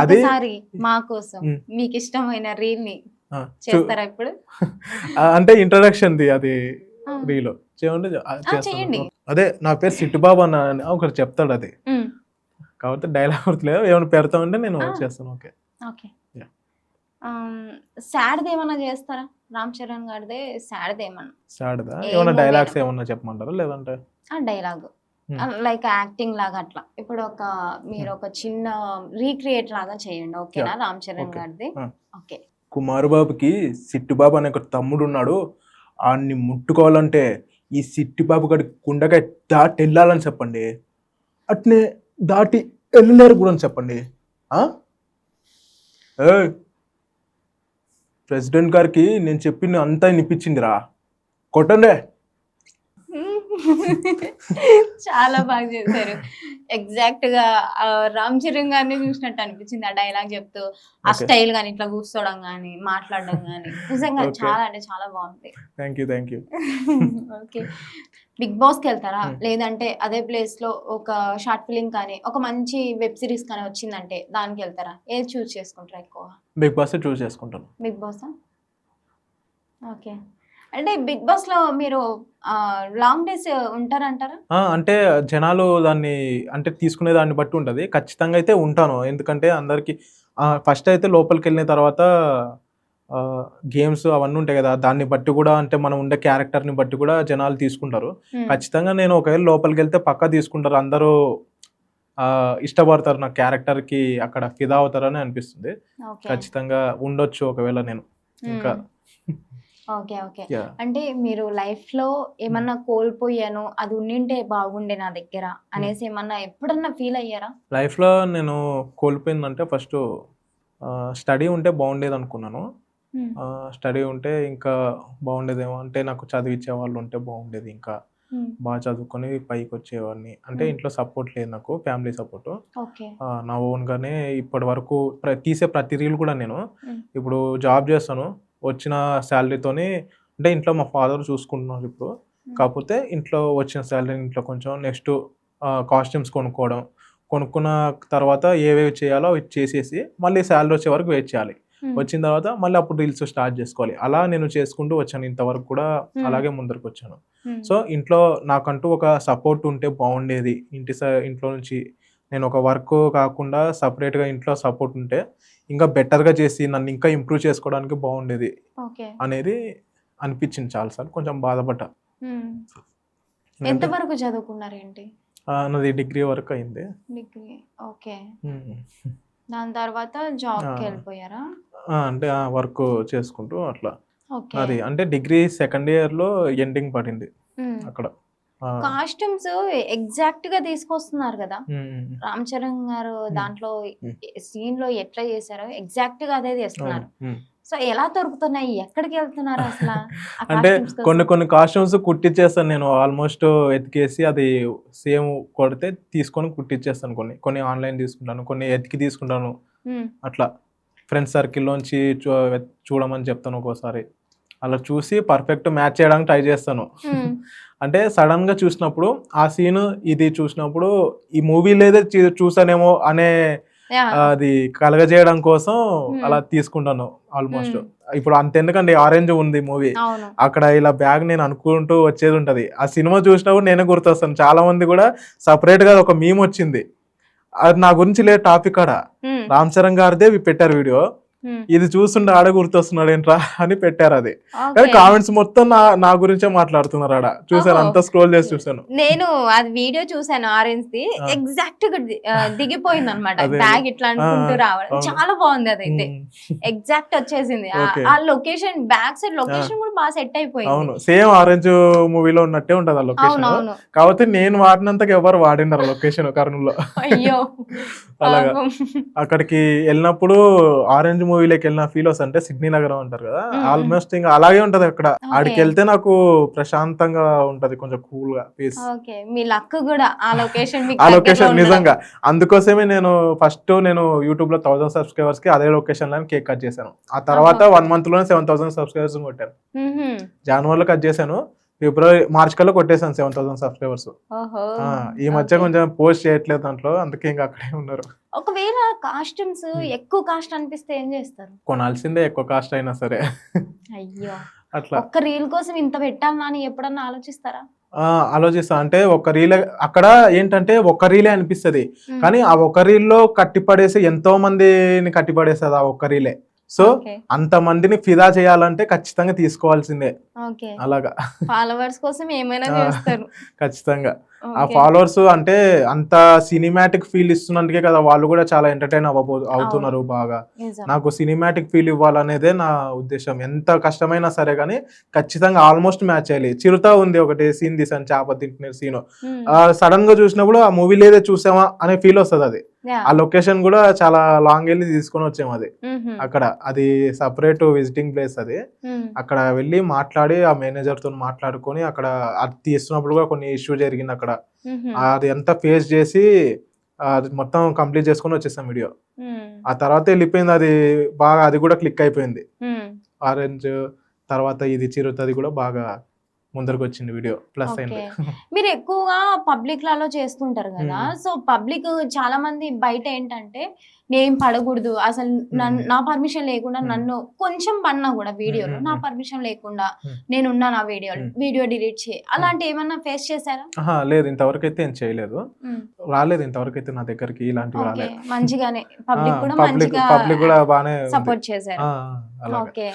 అది ఒకసారి మా కోసం మీకు ఇష్టమైన రీల్ ని చేస్తారా ఇప్పుడు? అంటే ఇంట్రడక్షన్ ది అది రీల్ చేయండి చేయండి. అదే నా పేరు సిట్టుబాబు అన్న ఒకటి చెప్తాడు అది, కాబట్టి డైలాగ్ గుర్తులేదు, ఏమైనా పెడతామంటే నేను చేస్తాను. Okay okay. సాడ్ది ఏమన్నా చేస్తారా రామ్ చరణ్ గారిదే? సాడ్ది ఏమన్నా? సాడ్దా ఏమన్నా డైలాగ్స్ ఏమన్నా చెప్పమంటారా లేదంటే డైలాగ్ లైక్ యాక్టింగ్ లాగా అట్లా? ఇప్పుడు మీరు ఒక చిన్న రీక్రియేట్ లాగా చేయండి, ఓకేనా? రామ్ చరణ్ గారిది. ఓకే. కుమారు బాబుకి సిట్టుబాబు అనే ఒక తమ్ముడు ఉన్నాడు, ఆన్ని ముట్టుకోవాలంటే ఈ సిట్టుబాబు గడి కుండగా దాటి వెళ్ళాలని చెప్పండి, అట్నే దాటి వెళ్ళలేరు కూడా అని చెప్పండి. ప్రెసిడెంట్ గారికి నేను చెప్పింది అంతా వినిపించిందిరా, కొట్టండే. చాలా బాగా చేశారు. ఎగ్జాక్ట్ గా రామ్ చరణ్ గారిని చూసినట్టు అనిపించింది ఆ డైలాగ్ చెప్తూ, ఆ స్టైల్ గానీ, ఇట్లా కూర్చోవడం గానీ, మాట్లాడడం గానీ నిజంగా చాలా అంటే చాలా బాగుంది. Thank you. Okay. Big Boss కి వెళ్తారా లేదంటే అదే ప్లేస్ లో ఒక షార్ట్ ఫిలిం కానీ ఒక మంచి వెబ్ సిరీస్ కానీ వచ్చిందంటే దానికి వెళ్తారా? ఏది చూస్ చేసుకుంటారా ఎక్కువ? బిగ్ బాస్ చూస్ చేసుకుంటాను. Big Boss. ఓకే. అంటే బిగ్ బాస్ లో మీరు లాంగ్ డేస్ ఉంటారంటారా? అంటే జనాలు దాన్ని అంటే తీసుకునే దాన్ని బట్టి ఉంటది. ఖచ్చితంగా అయితే ఉంటాను, ఎందుకంటే అందరికి ఫస్ట్ అయితే లోపలికి వెళ్ళిన తర్వాత గేమ్స్ అవన్నీ ఉంటాయి కదా, దాన్ని బట్టి కూడా అంటే మనం ఉండే క్యారెక్టర్ ని బట్టి కూడా జనాలు తీసుకుంటారు. ఖచ్చితంగా నేను ఒకవేళ లోపలికి వెళ్తే పక్కా తీసుకుంటారు, అందరూ ఇష్టపడతారు నా క్యారెక్టర్ కి, అక్కడ ఫిదా అవుతారని అనిపిస్తుంది. ఖచ్చితంగా ఉండొచ్చు ఒకవేళ నేను ఇంకా. ఓకే. ఓకే. అంటే మీరు లైఫ్ లో ఏమన్నా కోల్పోయాను, అది ఉండింటే బాగుండే నా దగ్గర అనేసి ఏమన్నా ఎప్పుడన్నా ఫీల్ అయ్యారా? లైఫ్ లో నేను కోల్పోయిందంటే ఫస్ట్ స్టడీ ఉంటే బాగుండేది అనుకున్నాను. స్టడీ ఉంటే ఇంకా బాగుండేదేమో, అంటే నాకు చదివించే వాళ్ళు ఉంటే బాగుండేది, ఇంకా బాగా చదువుకొని పైకి వచ్చేవాడిని. అంటే ఇంట్లో సపోర్ట్ లేదు నాకు, ఫ్యామిలీ సపోర్ట్. నా ఓన్ గానే ఇప్పటి వరకు తీసే ప్రతి రీల్ కూడా నేను ఇప్పుడు జాబ్ చేస్తాను, వచ్చిన శాలరీతోని అంటే ఇంట్లో మా ఫాదర్ చూసుకుంటున్నారు ఇప్పుడు, కాకపోతే ఇంట్లో వచ్చిన శాలరీ ఇంట్లో కొంచెం నెక్స్ట్ కాస్ట్యూమ్స్ కొనుక్కున్న తర్వాత ఏవేవి చేయాలో అవి చేసేసి మళ్ళీ శాలరీ వచ్చే వరకు వెయిట్ చేయాలి, వచ్చిన తర్వాత మళ్ళీ అప్పుడు రీల్స్ స్టార్ట్ చేసుకోవాలి. అలా నేను చేసుకుంటూ వచ్చాను ఇంతవరకు కూడా, అలాగే ముందరకు వచ్చాను. సో ఇంట్లో నాకంటూ ఒక సపోర్ట్ ఉంటే బాగుండేది, ఇంట్లో నుంచి నేను ఒక వర్క్ కాకుండా సపరేట్గా ఇంట్లో సపోర్ట్ ఉంటే ఇంకా బెటర్గా చేసి నన్ను ఇంకా ఇంప్రూవ్ చేసుకోవడానికి బాగుండేది అనేది అనిపించింది చాలాసార్లు, కొంచెం బాధపడ్డా. ఎంతవరకు చదువుకున్నారేంటి? నాది డిగ్రీ వరకు అయింది. డిగ్రీ. ఓకే. దాని తర్వాత జాబ్కి వెళ్ళిపోయారా? అంటే వర్క్ చేసుకుంటూ అట్లా. అది అంటే డిగ్రీ సెకండ్ ఇయర్ లో ఎండింగ్ పడింది అక్కడ. కాస్ట్యూమ్స్ ఎగ్జాక్ట్ గా తీసుకొస్తున్నారు కదా రామ్ చరణ్ గారు, దాంట్లో సీన్ లో ఎట్లా చేశారో ఎగ్జాక్ట్ గా అదే చేస్తున్నారు. సో ఎలా దొరుకుతున్నాయి, ఎక్కడికి వెళ్తున్నారు అసలు? అంటే కొన్ని కాస్ట్యూమ్స్ కుట్టించేస్తాను నేను, ఆల్మోస్ట్ ఎతికేసి అది సేమ్ కొడితే తీసుకొని కుట్టించేస్తాను. కొన్ని ఆన్లైన్ తీసుకుంటాను, కొన్ని ఎతికి తీసుకుంటాను. అట్లా ఫ్రెండ్స్ సర్కిల్లోంచి చూడమని చెప్తాను ఒక్కోసారి, అలా చూసి పర్ఫెక్ట్ మ్యాచ్ చేయడానికి ట్రై చేస్తాను. అంటే సడన్ గా చూసినప్పుడు ఆ సీన్ ఇది చూసినప్పుడు ఈ మూవీ లేదే చూసానేమో అనే అది కలగజేయడం కోసం అలా తీసుకుంటాను ఆల్మోస్ట్. ఇప్పుడు అంతెందుకండి, ఆరెంజ్ ఉంది మూవీ, అక్కడ ఇలా బ్యాగ్ నేను అనుకుంటూ వచ్చేది ఉంటది, ఆ సినిమా చూసినప్పుడు నేనే గుర్తొస్తాను. చాలా మంది కూడా సపరేట్ గా ఒక మీమ్ వచ్చింది, అది నా గురించి లేదు టాపిక్ ఆడ, రామ్ చరణ్ గారిదే పెట్టారు వీడియో, ఇది చూస్తుంటే ఆడ గుర్తొస్తున్నాడు ఏంట్రా అని పెట్టారు. అది కానీ కామెంట్స్ మొత్తం నా గురించే మాట్లాడుతున్నారు ఆడ, చూసాను, అంతా స్క్రోల్ చేసి చూసాను. నేను అది వీడియో చూసాను, ఆరెంజ్ ది ఎగ్జాక్ట్ గా దిగిపోయింది అనమాట, బ్యాగ్ ఇట్లా అనుకుంటూ రావడం చాలా బాగుంది, అదైతే ఎగ్జాక్ట్ వచ్చేసింది. ఆ లొకేషన్ బ్యాక్ సైడ్ లొకేషన్ కూడా బాగా సెట్ అయిపోయింది. అవును, సేమ్ ఆరెంజ్ మూవీలో ఉన్నట్టే ఉంటది ఆ లొకేషన్. కాకపోతే నేను వాడినంతగా ఎవరు వాడినారు లొకేషన్ కర్నూలులో. అయ్యో. అలాగా అక్కడికి వెళ్ళినప్పుడు ఆరెంజ్ మూవీలోకి వెళ్ళిన ఫీల్ వస్తుంది, అంటే సిడ్నీ నగరం అంటారు కదా, ఆల్మోస్ట్ ఇంకా అలాగే ఉంటది అక్కడ. ఆడికి వెళ్తే నాకు ప్రశాంతంగా ఉంటది, కొంచెం కూల్ గా పీస్. మీ లక్ కూడా ఆ లొకేషన్ నిజంగా. అందుకోసమే నేను ఫస్ట్ యూట్యూబ్ లో 1000 సబ్స్క్రైబర్స్ కి అదే లొకేషన్ లో కేక్ కట్ చేశాను. ఆ తర్వాత 1 month లోనే 7000 సబ్స్క్రైబర్స్ కొట్టాను. జనవరిలో కట్ చేశాను, మార్చ్ కల్లా కొట్టేసాను 7,000 సబ్స్క్రైబర్స్. ఓహో ఈ మధ్య ఓకే. కొంచెం పోస్ట్ చేయట్లేదు దాంట్లో, అందుకే ఇంకా అక్కడే ఉన్నారు. ఒకవేళ కాస్ట్యూమ్స్ ఎక్కువ కాస్ట్ అనిపిస్తే ఏం చేస్తారు? కొనాల్సిందే ఎక్కువ కాస్ట్ అయినా సరే. అయ్యో, అట్లా ఒక్క రీల్ కోసం ఇంత పెట్టాలనా అని ఎప్పుడన్నా ఆలోచిస్తారా? ఆలోచిస్తా. అంటే ఒక రీలే అక్కడ ఏంటంటే ఒక్క రీలే అనిపిస్తది. ఉమ్, కానీ ఆ ఒక్క రీల్‌లో కట్టిపడేసి ఎంతో మందిని కట్టిపడేస్తది ఆ ఒక్క రీలే. సో, ఓకే అంతమందిని ఫిదా చేయాలంటే ఖచ్చితంగా తీసుకోవాల్సిందే. ఓకే. అలాగా. ఫాలోవర్స్ కోసం ఏమైనా ఆ! చేస్తారు. ఖచ్చితంగా. ఆ ఓకే. ఫాలోవర్స్ అంటే అంత సినిమాటిక్ ఫీల్ ఇస్తున్నందుకే కదా వాళ్ళు కూడా చాలా ఎంటర్‌టైన్ అవును, అవుతున్నారు బాగా. నిజం. నాకు సినిమాటిక్ ఫీల్ ఇవ్వాలనేదే నా ఉద్దేశ్యం. ఎంత కష్టమైనా సరే గానీ ఖచ్చితంగా ఆల్మోస్ట్ మ్యాచ్ చేయాలి. 'చిరుత' ఉంది ఒకటి సీన్ తీశాను, చేప తింటున్న సీను. ఉమ్, సడెన్‌గా చూసినప్పుడు ఆ మూవీలో చూసామా అనే ఫీల్ వస్తదది. యా. ఆ లొకేషన్ కూడా చాలా లాంగ్ ఎళ్లి తీసుకొని వచ్చాము అది. మ్హూ. అక్కడ అది సెపరేట్ విజిటింగ్ ప్లేస్ అది. ఉమ్, అక్కడ వెళ్ళి మాట్లాడి ఆ మేనేజర్‌తోని మాట్లాడుకొని అక్కడ అది తీస్తున్నప్పుడు కూడా కొన్ని ఇష్యూ జరిగింది అక్కడ. మ్హూ. అది అంతా ఫేస్ చేసి అది మొత్తం కంప్లీట్ చేసుకొని వచ్చేసాం వీడియో. ఉమ్, ఆ తర్వాత వెళ్ళిపోయింది అది, బాగా అది కూడా క్లిక్ అయిపోయింది. ఉమ్. ఆరెంజ్ తర్వాత ఇది చిరుతది కూడా బాగా ముందరకొచ్చింది వీడియో. Plus okay. అయింది. మీరు ఎక్కువగా పబ్లిక్‌లలో చేస్తుంటారు గదా! హ్మ్. సో, పబ్లిక్ చాలా మంది బయట ఏంటంటే, నేను పడకూడదు. అసలు హ్మ్. నా పర్మిషన్ లేకుండా హ్మ్. నన్ను కొంచెం పడినా గూడా వీడియోలో నా హ్మ్. పర్మిషన్ లేకుండా హ్మ్. నేనున్నాను ఆ వీడియోలో. హ్మ్. వీడియో డిలీట్ చేయి. హ్మ్. అలాంటివి ఏమన్నా ఫేస్ చేసారా? అహా! లేదు, ఇంతవరకైతే ఏం చేయలేదు. హ్మ్. రాలేదు ఇంతవరకైతే నా దగ్గరికి ఇలాంటివి ఓకే. రాలేదు. మంచిగానే ఆ! పబ్లిక్ కూడా పబ్లిక్ మంచిగా పబ్లిక్ కూడా బానే ఉంది. సపోర్ట్ చేశారు. ఆ! అలాగా. ఓకే.